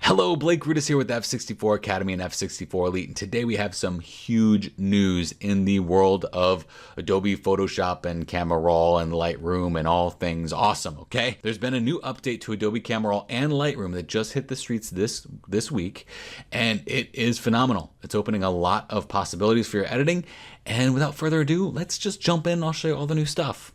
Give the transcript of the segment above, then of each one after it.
Hello, Blake Rudis here with F64 Academy and F64 Elite, and today we have some huge news in the world of Adobe Photoshop and Camera Raw and Lightroom and all things awesome, okay? There's been a new update to Adobe Camera Raw and Lightroom that just hit the streets this week, and it is phenomenal. It's opening a lot of possibilities for your editing, and without further ado, let's just jump in and I'll show you all the new stuff.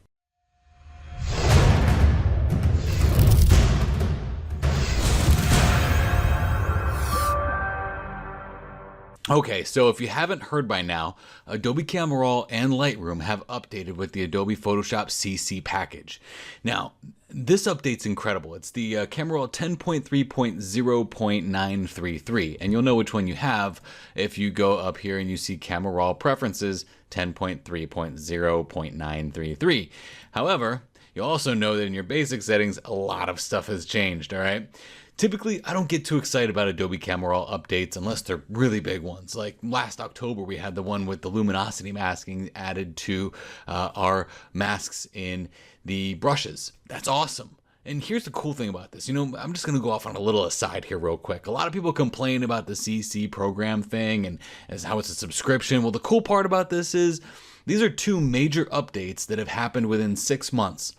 Okay, so if you haven't heard by now, Adobe Camera Raw and Lightroom have updated with the Adobe Photoshop CC package. Now, this update's incredible. It's the Camera Raw 10.3.0.933, and you'll know which one you have if you go up here and you see Camera Raw Preferences 10.3.0.933. However, you also know that in your basic settings, a lot of stuff has changed, all right? Typically, I don't get too excited about Adobe Camera Raw updates unless they're really big ones. Like last October, we had the one with the luminosity masking added to our masks in the brushes. That's awesome. And here's the cool thing about this. You know, I'm just going to go off on a little aside here real quick. A lot of people complain about the CC program thing and as how it's a subscription. Well, the cool part about this is these are two major updates that have happened within 6 months.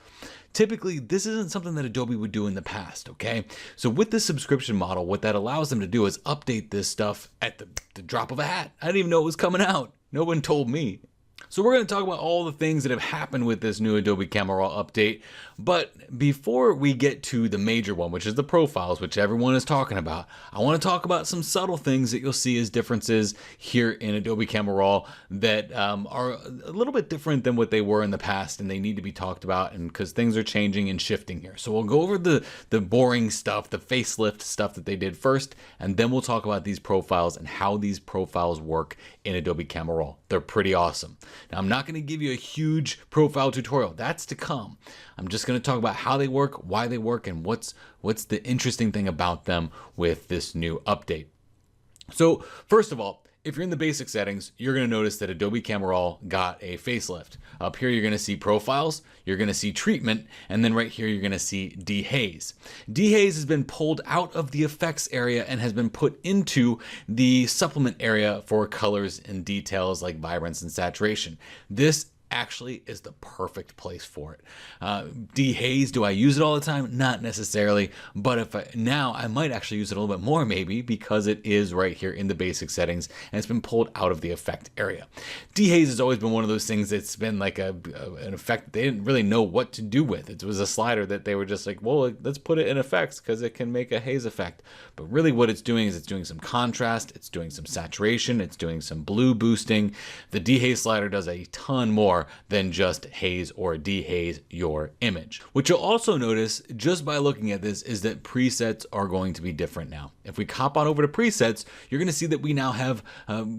Typically, this isn't something that Adobe would do in the past, okay? So with this subscription model, what that allows them to do is update this stuff at the drop of a hat. I didn't even know it was coming out. No one told me. So we're going to talk about all the things that have happened with this new Adobe Camera Raw update. But before we get to the major one, which is the profiles, which everyone is talking about, I want to talk about some subtle things that you'll see as differences here in Adobe Camera Raw that are a little bit different than what they were in the past, and they need to be talked about, and because things are changing and shifting here. So we'll go over the boring stuff, the facelift stuff that they did first, and then we'll talk about these profiles and how these profiles work in Adobe Camera Raw. They're pretty awesome. Now, I'm not going to give you a huge profile tutorial. That's to come. I'm just going to talk about how they work, why they work, and what's the interesting thing about them with this new update. So first of all, if you're in the basic settings, you're going to notice that Adobe Camera Raw got a facelift. Up here, you're going to see profiles, you're going to see treatment, and then right here, you're going to see Dee Haze. Dee Haze has been pulled out of the effects area and has been put into the supplement area for colors and details like vibrance and saturation. This actually is the perfect place for it. Dehaze, do I use it all the time? Not necessarily, but now I might actually use it a little bit more maybe because it is right here in the basic settings and it's been pulled out of the effect area. Dehaze has always been one of those things that's been like an effect that they didn't really know what to do with. It was a slider that they were just like, well, let's put it in effects because it can make a haze effect. But really what it's doing is it's doing some contrast, it's doing some saturation, it's doing some blue boosting. The Dehaze slider does a ton more than just haze or dehaze your image. What you'll also notice just by looking at this is that presets are going to be different now. If we hop on over to presets, you're going to see that we now have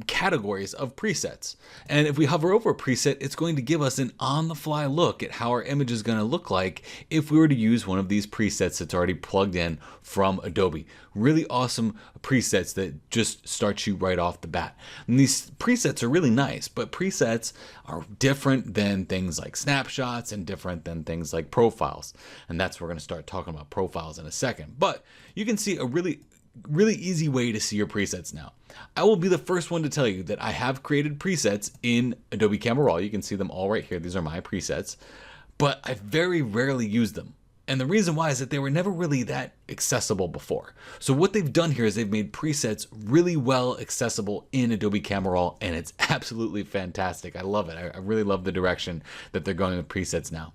categories of presets. And if we hover over a preset, it's going to give us an on-the-fly look at how our image is going to look like if we were to use one of these presets that's already plugged in from Adobe. Really awesome presets that just start you right off the bat. And these presets are really nice, but presets are different than things like snapshots and different than things like profiles. And that's where we're going to start talking about profiles in a second. But you can see a really easy way to see your presets now. I will be the first one to tell you that I have created presets in Adobe Camera Raw. You can see them all right here. These are my presets, but I very rarely use them. And the reason why is that they were never really that accessible before. So what they've done here is they've made presets really well accessible in Adobe Camera Raw, and it's absolutely fantastic. I love it. I really love the direction that they're going with presets now.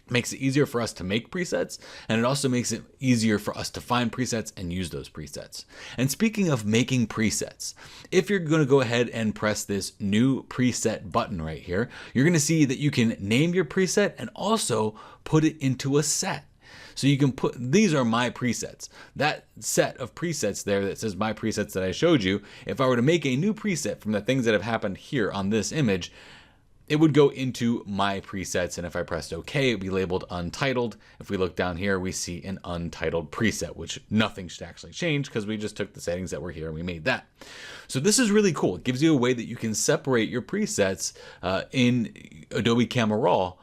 It makes it easier for us to make presets, and it also makes it easier for us to find presets and use those presets. And speaking of making presets, if you're going to go ahead and press this new preset button right here, you're going to see that you can name your preset and also put it into a set. So you can put, these are my presets. That set of presets there that says my presets that I showed you, if I were to make a new preset from the things that have happened here on this image, it would go into my presets, and if I pressed OK, it would be labeled Untitled. If we look down here, we see an Untitled preset, which nothing should actually change because we just took the settings that were here and we made that. So this is really cool. It gives you a way that you can separate your presets in Adobe Camera Raw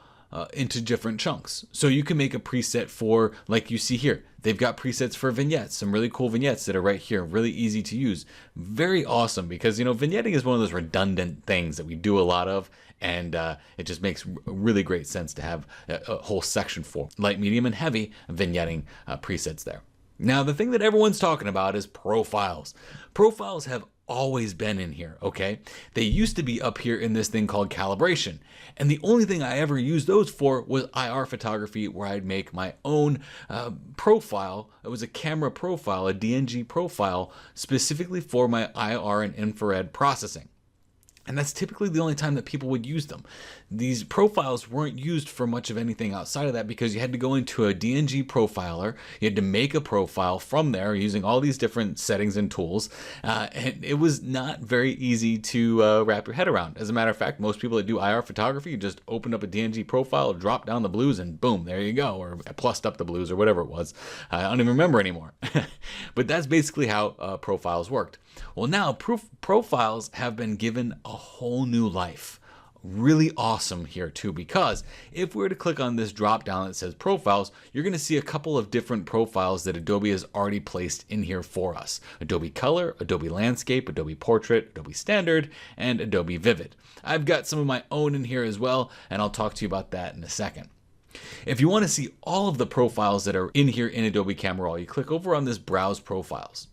into different chunks. So you can make a preset for, like you see here, they've got presets for vignettes, some really cool vignettes that are right here, really easy to use. Very awesome, because vignetting is one of those redundant things that we do a lot of, and it just makes really great sense to have a whole section for light, medium, and heavy vignetting presets there. Now, the thing that everyone's talking about is profiles. Profiles have always been in here, okay? They used to be up here in this thing called calibration. And the only thing I ever used those for was IR photography, where I'd make my own profile. It was a camera profile, a DNG profile, specifically for my IR and infrared processing. And that's typically the only time that people would use them. These profiles weren't used for much of anything outside of that, because you had to go into a DNG profiler, you had to make a profile from there using all these different settings and tools, and it was not very easy to wrap your head around. As a matter of fact, most people that do IR photography just opened up a DNG profile, dropped down the blues, and boom, there you go, or plussed up the blues, or whatever it was. I don't even remember anymore. But that's basically how profiles worked. Well, now profiles have been given a whole new life. Really awesome here too, because if we were to click on this drop down that says profiles, you're going to see a couple of different profiles that Adobe has already placed in here for us. Adobe Color, Adobe Landscape, Adobe Portrait, Adobe Standard, and Adobe Vivid. I've got some of my own in here as well, and I'll talk to you about that in a second. If you want to see all of the profiles that are in here in Adobe Camera Raw, you click over on this Browse Profiles.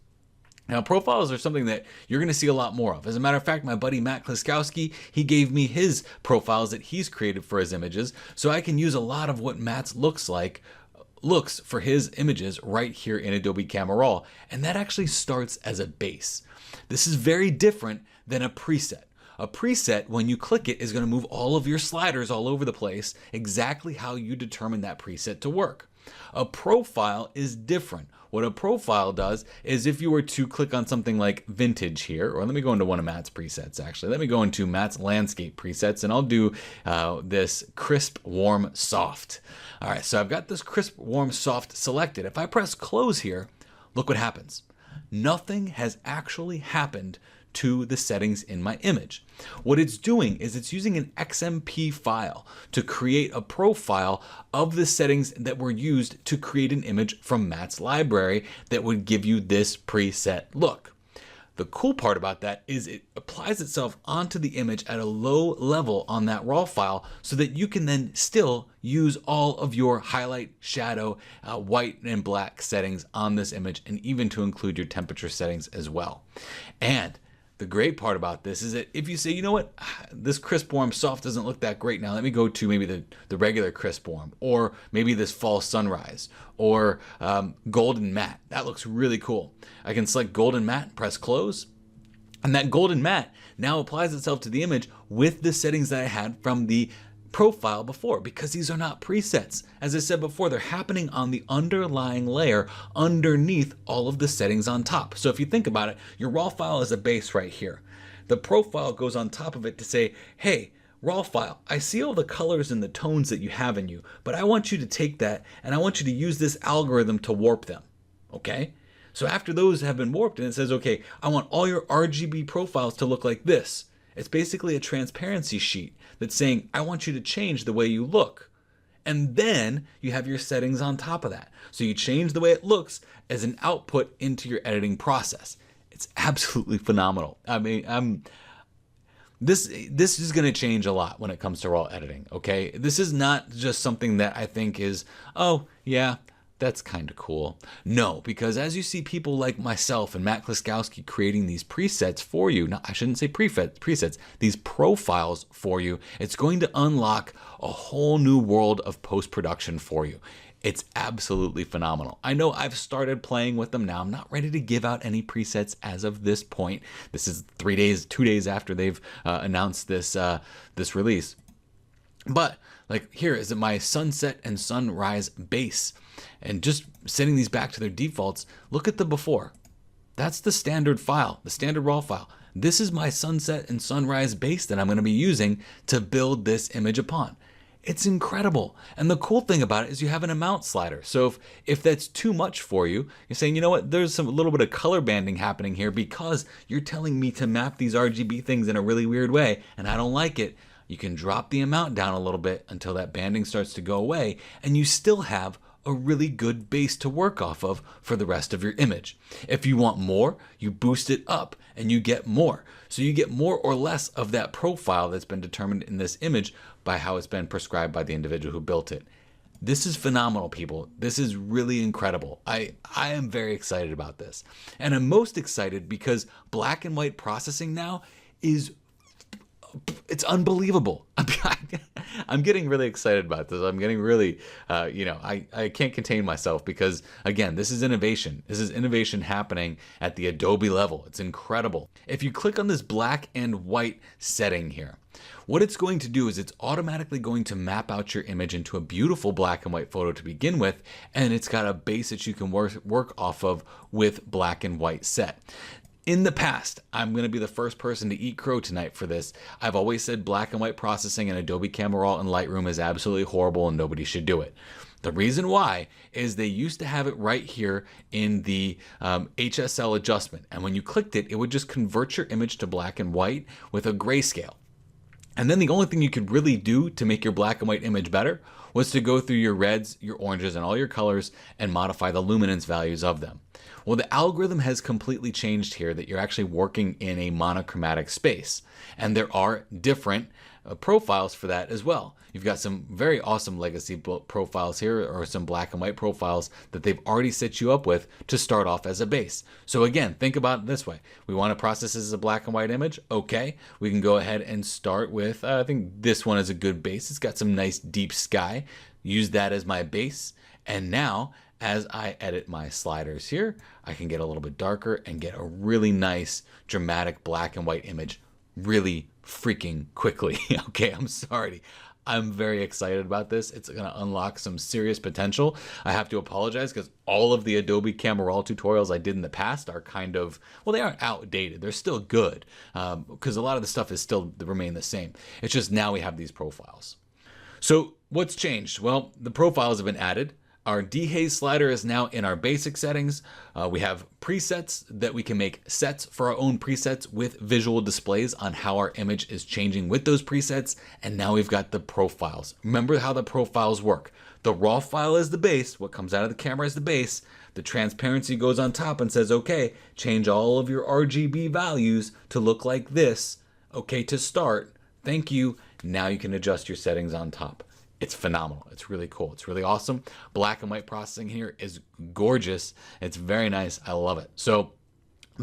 Now, profiles are something that you're going to see a lot more of. As a matter of fact, my buddy Matt Kliskowski, he gave me his profiles that he's created for his images, so I can use a lot of what Matt's looks for his images right here in Adobe Camera Raw. And that actually starts as a base. This is very different than a preset. A preset, when you click it, is going to move all of your sliders all over the place, exactly how you determine that preset to work. A profile is different. What a profile does is, if you were to click on something like vintage here, or let me go into one of Matt's presets actually. Let me go into Matt's landscape presets, and I'll do this crisp, warm, soft. All right, so I've got this crisp, warm, soft selected. If I press close here, look what happens. Nothing has actually happened to the settings in my image. What it's doing is it's using an XMP file to create a profile of the settings that were used to create an image from Matt's library that would give you this preset look. The cool part about that is it applies itself onto the image at a low level on that raw file, so that you can then still use all of your highlight, shadow, white and black settings on this image, and even to include your temperature settings as well. And the great part about this is that if you say, you know what, this crisp, warm, soft doesn't look that great now, let me go to maybe the regular crisp, warm, or maybe this fall sunrise, or golden matte. That looks really cool. I can select golden matte, press close, and that golden matte now applies itself to the image with the settings that I had from the profile before, because these are not presets. As I said before, they're happening on the underlying layer underneath all of the settings on top. So if you think about it, your raw file is a base right here. The profile goes on top of it to say, hey, raw file, I see all the colors and the tones that you have in you, but I want you to take that and I want you to use this algorithm to warp them. Okay? So after those have been warped, and it says, okay, I want all your RGB profiles to look like this. It's basically a transparency sheet that's saying, I want you to change the way you look. And then you have your settings on top of that. So you change the way it looks as an output into your editing process. It's absolutely phenomenal. I mean, this is going to change a lot when it comes to raw editing, okay? This is not just something that I think is, oh, yeah, that's kind of cool. No, because as you see people like myself and Matt Kliskowski creating these presets for you, no, I shouldn't say presets, these profiles for you, it's going to unlock a whole new world of post-production for you. It's absolutely phenomenal. I know I've started playing with them now. I'm not ready to give out any presets as of this point. This is 2 days after they've announced this release. But like here is my sunset and sunrise base. And just setting these back to their defaults, look at the before. That's the standard file, the standard raw file. This is my sunset and sunrise base that I'm going to be using to build this image upon. It's incredible. And the cool thing about it is you have an amount slider. So if that's too much for you, you're saying, you know what, there's a little bit of color banding happening here because you're telling me to map these RGB things in a really weird way and I don't like it. you can drop the amount down a little bit until that banding starts to go away, and you still have a really good base to work off of for the rest of your image. If you want more, you boost it up and you get more. So you get more or less of that profile that's been determined in this image by how it's been prescribed by the individual who built it. This is phenomenal, people. This is really incredible. I am very excited about this. And I'm most excited because black and white processing now it's unbelievable. I'm getting really excited about this. I'm getting really, I can't contain myself because, again, this is innovation. This is innovation happening at the Adobe level. It's incredible. If you click on this black and white setting here, what it's going to do is it's automatically going to map out your image into a beautiful black and white photo to begin with, and it's got a base that you can work off of with black and white set. In the past, I'm going to be the first person to eat crow tonight for this. I've always said black and white processing in Adobe Camera Raw and Lightroom is absolutely horrible and nobody should do it. The reason why is they used to have it right here in the Hsl Adjustment. And when you clicked it, it would just convert your image to black and white with a grayscale. And then the only thing you could really do to make your black and white image better was to go through your reds, your oranges, and all your colors and modify the luminance values of them. Well, the algorithm has completely changed here that you're actually working in a monochromatic space. And there are different profiles for that as well. You've got some very awesome legacy profiles here, or some black and white profiles that they've already set you up with to start off as a base. So again, think about it this way. We want to process this as a black and white image. Okay, we can go ahead and start with, I think this one is a good base. It's got some nice deep sky. Use that as my base. And now, as I edit my sliders here, I can get a little bit darker and get a really nice dramatic black and white image really freaking quickly. Okay, I'm sorry. I'm very excited about this. It's going to unlock some serious potential. I have to apologize because all of the Adobe Camera Raw tutorials I did in the past are kind of, well, they aren't outdated. They're still good because a lot of the stuff is still remain the same. It's just now we have these profiles. So what's changed? Well, the profiles have been added. Our Dehaze slider is now in our basic settings. We have presets that we can make sets for our own presets with visual displays on how our image is changing with those presets. And now we've got the profiles. Remember how the profiles work. The raw file is the base. What comes out of the camera is the base. The transparency goes on top and says, okay, change all of your RGB values to look like this. Okay, to start. Thank you. Now you can adjust your settings on top. It's phenomenal. It's really cool. It's really awesome. Black and white processing here is gorgeous. It's very nice. I love it. So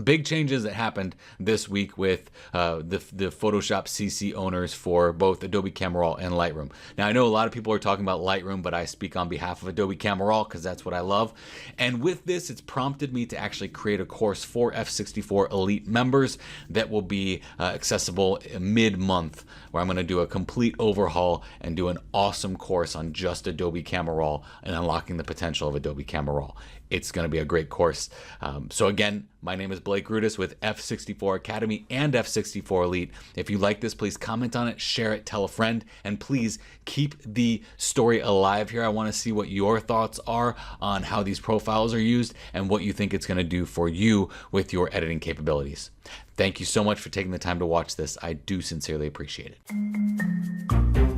big changes that happened this week with the Photoshop CC owners for both Adobe Camera Raw and Lightroom. Now, I know a lot of people are talking about Lightroom, but I speak on behalf of Adobe Camera Raw because that's what I love. And with this, it's prompted me to actually create a course for F64 Elite members that will be accessible mid-month, where I'm going to do a complete overhaul and do an awesome course on just Adobe Camera Raw and unlocking the potential of Adobe Camera Raw. It's going to be a great course. So again, my name is Blake Rudis with F64 Academy and F64 Elite. If you like this, please comment on it, share it, tell a friend, and please keep the story alive here. I want to see what your thoughts are on how these profiles are used and what you think it's going to do for you with your editing capabilities. Thank you so much for taking the time to watch this. I do sincerely appreciate it.